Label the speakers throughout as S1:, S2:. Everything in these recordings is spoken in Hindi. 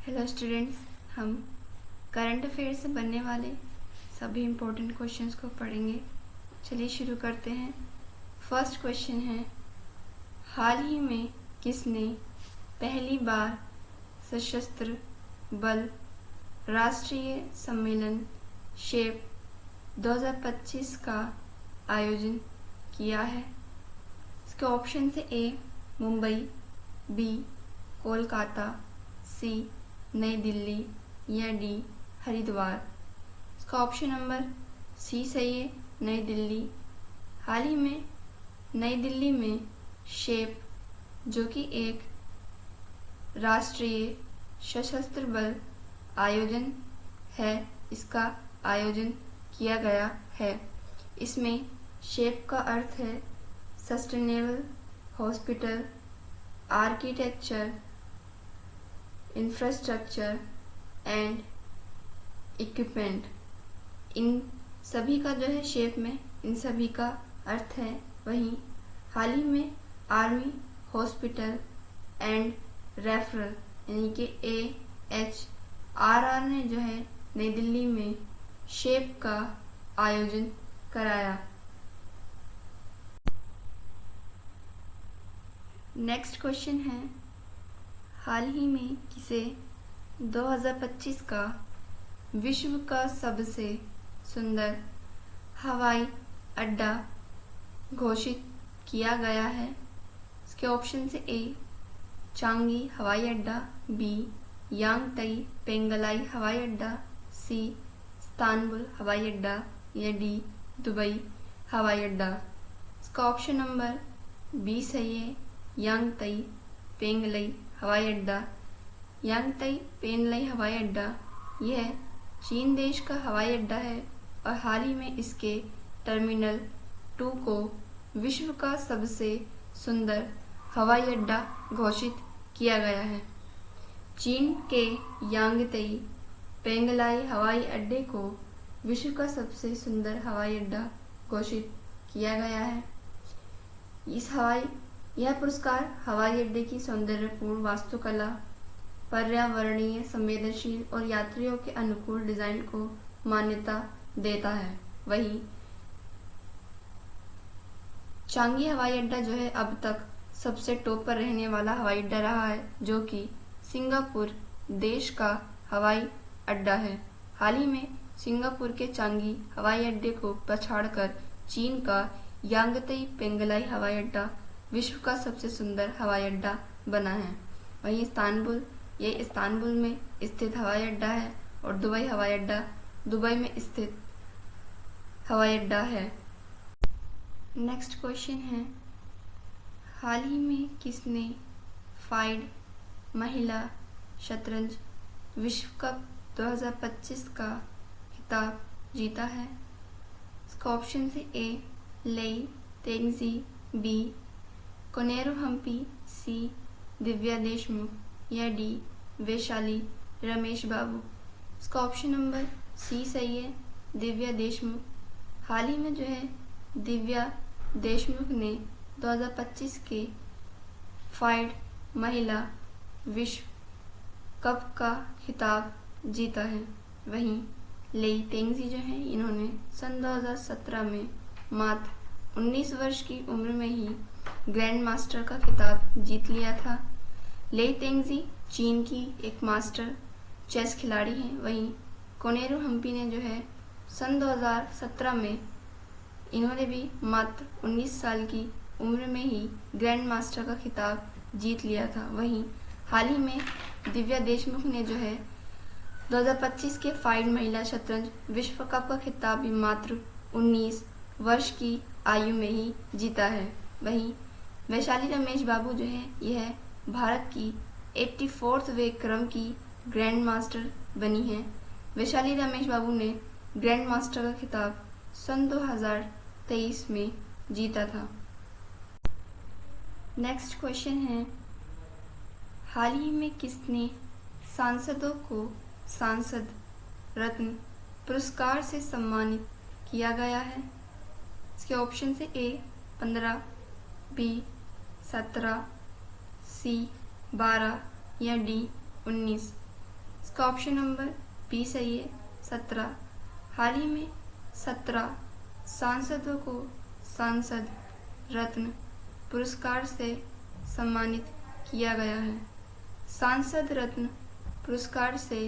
S1: हेलो स्टूडेंट्स, हम करंट अफेयर से बनने वाले सभी इम्पोर्टेंट क्वेश्चंस को पढ़ेंगे। चलिए शुरू करते हैं। फर्स्ट क्वेश्चन है, हाल ही में किसने पहली बार सशस्त्र बल राष्ट्रीय सम्मेलन शेप 2025 का आयोजन किया है? इसके ऑप्शन है ए मुंबई, बी कोलकाता, सी नई दिल्ली या डी हरिद्वार। इसका ऑप्शन नंबर सी सही है, नई दिल्ली। हाल ही में नई दिल्ली में शेप, जो कि एक राष्ट्रीय सशस्त्र बल आयोजन है, इसका आयोजन किया गया है। इसमें शेप का अर्थ है sustainable hospital, architecture, infrastructure and equipment. इन सभी का जो है शेप में इन सभी का अर्थ है। वहीं हाल ही में आर्मी हॉस्पिटल एंड रेफरल यानी कि AHRR ने जो है नई दिल्ली में शेप का आयोजन कराया। नेक्स्ट क्वेश्चन है, हाल ही में किसे 2025 का विश्व का सबसे सुंदर हवाई अड्डा घोषित किया गया है? इसके ऑप्शन से ए चांगी हवाई अड्डा, बी यांगतई पेंगलाई हवाई अड्डा, सी इस्तांबुल हवाई अड्डा या डी दुबई हवाई अड्डा। इसका ऑप्शन नंबर बी सही है, यांगतई पेंगलई हवाई अड्डा। यांगतई पेनलई हवाई अड्डा यह चीन देश का हवाई अड्डा है और हाल ही में इसके टर्मिनल 2 को विश्व का सबसे सुंदर हवाई अड्डा घोषित किया गया है। चीन के यांगतई पेंगलाई हवाई अड्डे को विश्व का सबसे सुंदर हवाई अड्डा घोषित किया गया है। यह पुरस्कार हवाई अड्डे की सौंदर्यपूर्ण वास्तुकला, पर्यावरणीय संवेदनशील और यात्रियों के अनुकूल डिजाइन को मान्यता देता है। वहीं चांगी हवाई अड्डा जो है अब तक सबसे टॉप पर रहने वाला हवाई अड्डा रहा है, जो कि सिंगापुर देश का हवाई अड्डा है। हाल ही में सिंगापुर के चांगी हवाई अड्डे को पछाड़कर चीन का यांगतई पेंगलाई हवाई अड्डा विश्व का सबसे सुंदर हवाई अड्डा बना है। वहीं इस्तांबुल में स्थित हवाई अड्डा है और दुबई हवाई अड्डा दुबई में स्थित हवाई अड्डा है। नेक्स्ट क्वेश्चन है, हाल ही में किसने फाइड महिला शतरंज विश्व कप 2025 का खिताब जीता है? इसका ऑप्शन है ए लेई तेंगजी, बी कोनेरू हम्पी, सी दिव्या देशमुख या डी वैशाली रमेश बाबू। इसका ऑप्शन नंबर सी सही है, दिव्या देशमुख। हाल ही में जो है दिव्या देशमुख ने 2025 के फाइड महिला विश्व कप का खिताब जीता है। वहीं लेई तेंगजी जो है इन्होंने सन 2017 में मात्र 19 वर्ष की उम्र में ही ग्रैंड मास्टर का खिताब जीत लिया था। लेई तेंगजी चीन की एक मास्टर चेस खिलाड़ी हैं। वहीं कोनेरू हम्पी ने जो है सन 2017 में इन्होंने भी मात्र 19 साल की उम्र में ही ग्रैंड मास्टर का खिताब जीत लिया था। वहीं हाल ही में दिव्या देशमुख ने जो है 2025 के फाइड महिला शतरंज विश्व कप का खिताब भी मात्र 19 वर्ष की आयु में ही जीता है। वहीं वैशाली रमेश बाबू जो है यह भारत की 84वें क्रम की ग्रैंड मास्टर बनी है। वैशाली रमेश बाबू ने ग्रैंड मास्टर का खिताब सन 2023 में जीता था। नेक्स्ट क्वेश्चन है, हाल ही में किसने सांसदों को सांसद रत्न पुरस्कार से सम्मानित किया गया है? इसके ऑप्शन से ए 15, बी 17, सी 12 या डी 19। इसका ऑप्शन नंबर बी सही है, 17। हाल ही में 17 सांसदों को सांसद रत्न पुरस्कार से सम्मानित किया गया है। सांसद रत्न पुरस्कार से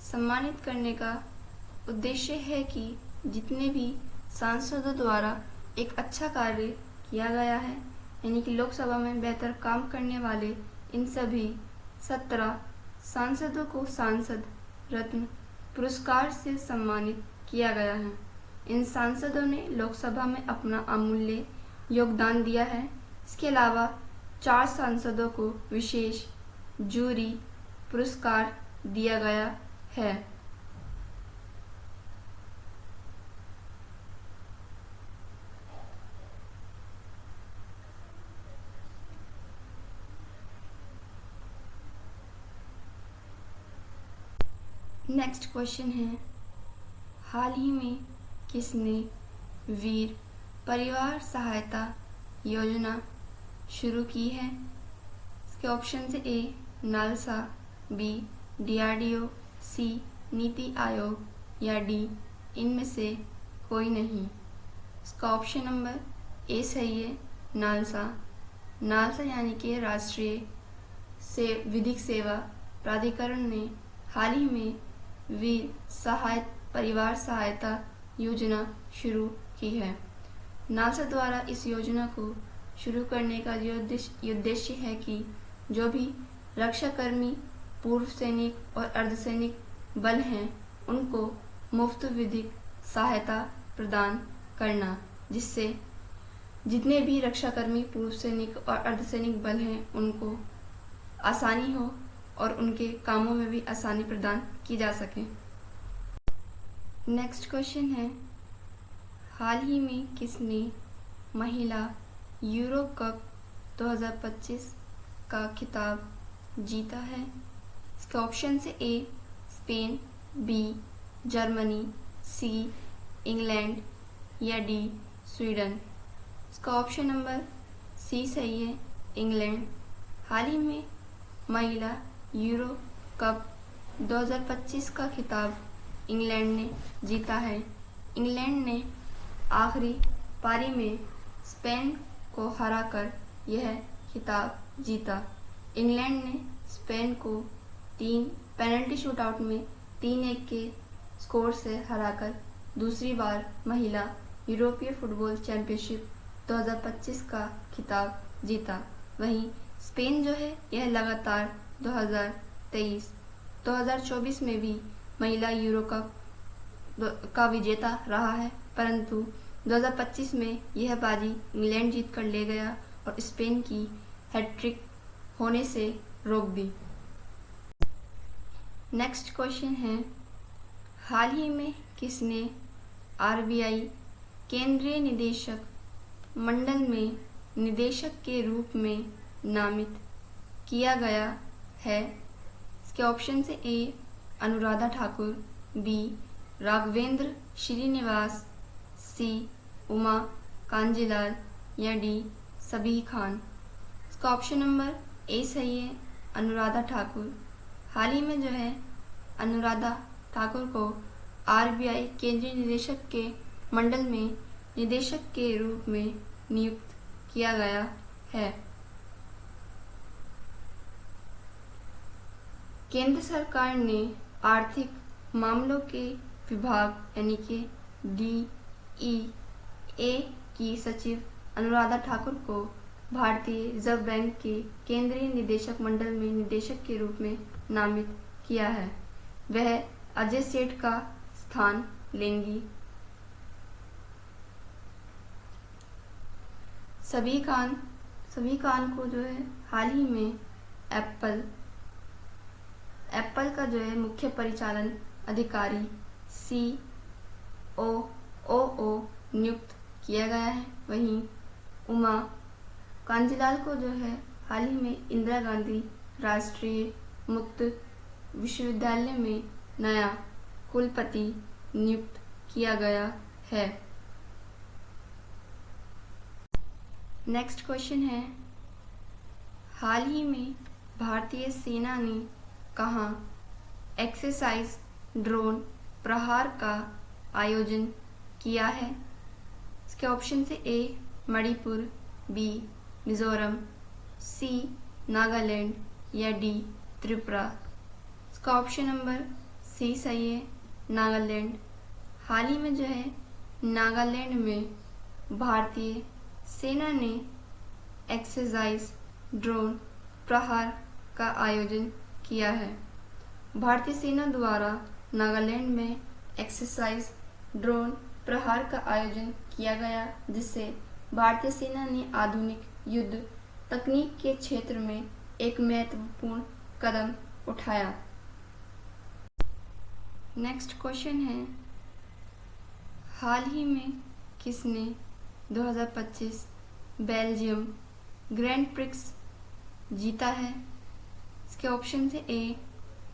S1: सम्मानित करने का उद्देश्य है कि जितने भी सांसदों द्वारा एक अच्छा कार्य किया गया है, यानी कि लोकसभा में बेहतर काम करने वाले इन सभी 17 सांसदों को सांसद रत्न पुरस्कार से सम्मानित किया गया है। इन सांसदों ने लोकसभा में अपना अमूल्य योगदान दिया है। इसके अलावा 4 सांसदों को विशेष जूरी पुरस्कार दिया गया है। नेक्स्ट क्वेश्चन है, हाल ही में किसने वीर परिवार सहायता योजना शुरू की है? इसके ऑप्शन से ए नालसा, बी DRDO, सी नीति आयोग या डी इनमें से कोई नहीं। इसका ऑप्शन नंबर ए सही है, नालसा। नालसा यानी कि राष्ट्रीय विधिक सेवा प्राधिकरण ने हाल ही में वीर परिवार सहायता योजना शुरू की है। नालसा द्वारा इस योजना को शुरू करने का उद्देश्य है कि जो भी रक्षाकर्मी, पूर्व सैनिक और अर्धसैनिक बल हैं, उनको मुफ्त विधिक सहायता प्रदान करना, जिससे जितने भी रक्षाकर्मी, पूर्व सैनिक और अर्धसैनिक बल हैं, उनको आसानी हो और उनके कामों में भी आसानी प्रदान की जा सके। नेक्स्ट क्वेश्चन है, हाल ही में किसने महिला यूरो कप 2025 का खिताब जीता है? इसका ऑप्शन से A Spain, B Germany, C England या डी स्वीडन। इसका ऑप्शन नंबर सी सही है, इंग्लैंड। हाल ही में महिला यूरो कप 2025 का खिताब इंग्लैंड ने जीता है। इंग्लैंड ने आखिरी पारी में स्पेन को हराकर यह खिताब जीता। इंग्लैंड ने स्पेन को 3 पेनल्टी शूटआउट में 3-1 के स्कोर से हराकर दूसरी बार महिला यूरोपीय फुटबॉल चैंपियनशिप 2025 का खिताब जीता। वहीं स्पेन जो है यह लगातार 2023, 2024 में भी महिला यूरो कप का विजेता रहा है, परंतु 2025 में यह बाजी इंग्लैंड जीत कर ले गया और स्पेन की हैट्रिक होने से रोक दी। नेक्स्ट क्वेश्चन है, हाल ही में किसने RBI केंद्रीय निदेशक मंडल में निदेशक के रूप में नामित किया गया है? इसके ऑप्शन से ए अनुराधा ठाकुर, बी राघवेंद्र श्रीनिवास, सी उमा कांजीलाल या डी सबीह खान। इसका ऑप्शन नंबर ए सही है, अनुराधा ठाकुर। हाल ही में जो है अनुराधा ठाकुर को RBI केंद्रीय निदेशक के मंडल में निदेशक के रूप में नियुक्त किया गया है। केंद्र सरकार ने आर्थिक मामलों के विभाग यानी कि DEA की सचिव अनुराधा ठाकुर को भारतीय रिजर्व बैंक के केंद्रीय निदेशक मंडल में निदेशक के रूप में नामित किया है। वह अजय सेठ का स्थान लेंगी। सबीह खान को जो है हाल ही में एप्पल का जो है मुख्य परिचालन अधिकारी COO नियुक्त किया गया है। वहीं उमा कांजीलाल को जो है हाल ही में इंदिरा गांधी राष्ट्रीय मुक्त विश्वविद्यालय में नया कुलपति नियुक्त किया गया है। नेक्स्ट क्वेश्चन है, हाल ही में भारतीय सेना ने कहाँ एक्सरसाइज ड्रोन प्रहार का आयोजन किया है? इसके ऑप्शन से ए मणिपुर, बी मिजोरम, सी नागालैंड या डी त्रिपुरा। इसका ऑप्शन नंबर सी सही है, नागालैंड। हाल ही में जो है नागालैंड में भारतीय सेना ने एक्सरसाइज ड्रोन प्रहार का आयोजन किया है। भारतीय सेना द्वारा नागालैंड में एक्सरसाइज ड्रोन प्रहार का आयोजन किया गया, जिससे भारतीय सेना ने आधुनिक युद्ध तकनीक के क्षेत्र में एक महत्वपूर्ण कदम उठाया। नेक्स्ट क्वेश्चन है, हाल ही में किसने 2025 बेल्जियम ग्रैंड प्रिक्स जीता है? इसके ऑप्शन से A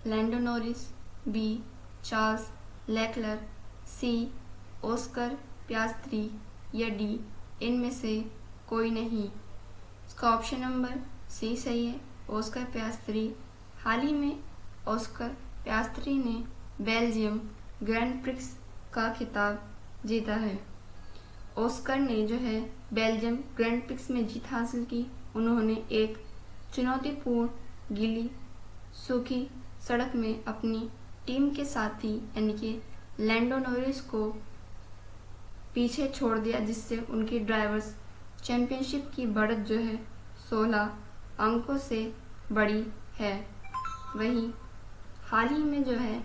S1: Lando Norris, B Charles Leclerc, C Oscar Piastri या डी इनमें से कोई नहीं। इसका ऑप्शन नंबर सी सही है, ऑस्कर पियास्त्री। हाल ही में ऑस्कर पियास्त्री ने बेल्जियम ग्रैंड प्रिक्स का खिताब जीता है। ऑस्कर ने जो है बेल्जियम ग्रैंड प्रिक्स में जीत हासिल की। उन्होंने एक चुनौतीपूर्ण गीली सूखी सड़क में अपनी टीम के साथी यानी कि लैंडो नॉरिस को पीछे छोड़ दिया, जिससे उनकी ड्राइवर्स चैंपियनशिप की बढ़त जो है 16 अंकों से बड़ी है। वहीं हाल ही में जो है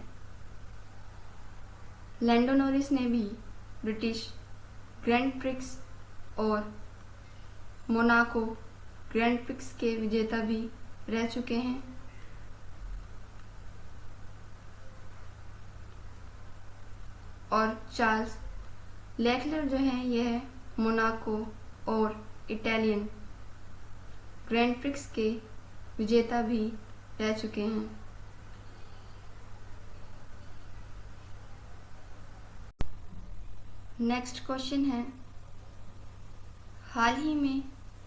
S1: लैंडो नॉरिस ने भी ब्रिटिश ग्रैंड प्रिक्स और मोनाको ग्रैंड प्रिक्स के विजेता भी रह चुके हैं। और चार्ल्स लेक्लर जो है यह मोनाको और इटालियन ग्रैंड प्रिक्स के विजेता भी रह चुके हैं। नेक्स्ट क्वेश्चन है, हाल ही में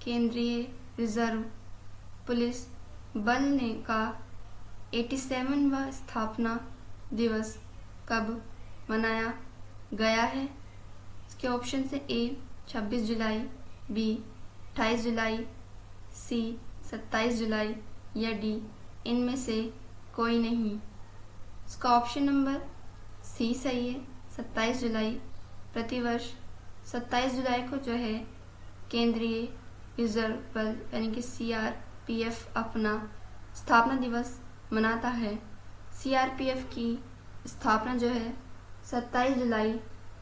S1: केंद्रीय रिजर्व पुलिस बल ने का 87वां स्थापना दिवस कब मनाया गया है? इसके ऑप्शन से ए 26 जुलाई, बी 28 जुलाई, सी 27 जुलाई या डी इनमें से कोई नहीं। इसका ऑप्शन नंबर सी सही है, 27 जुलाई। प्रतिवर्ष 27 जुलाई को जो है केंद्रीय रिजर्व बल यानी कि CRPF अपना स्थापना दिवस मनाता है। CRPF की स्थापना जो है 27 जुलाई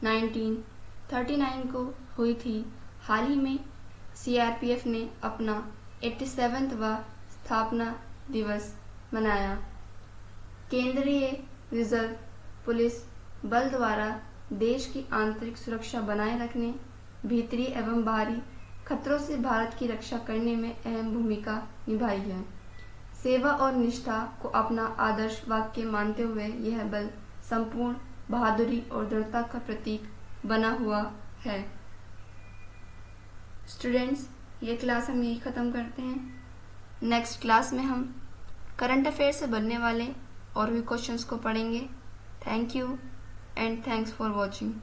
S1: 1939 को हुई थी। हाल ही में CRPF ने अपना 87वां स्थापना दिवस मनाया। केंद्रीय रिजर्व पुलिस बल द्वारा देश की आंतरिक सुरक्षा बनाए रखने, भीतरी एवं बाहरी खतरों से भारत की रक्षा करने में अहम भूमिका निभाई है। सेवा और निष्ठा को अपना आदर्श वाक्य मानते हुए यह बल संपूर्ण बहादुरी और दृढ़ता का प्रतीक बना हुआ है। स्टूडेंट्स, ये क्लास हम यही ख़त्म करते हैं। नेक्स्ट क्लास में हम करंट अफेयर से बनने वाले और भी क्वेश्चंस को पढ़ेंगे। Thank you and thanks for watching.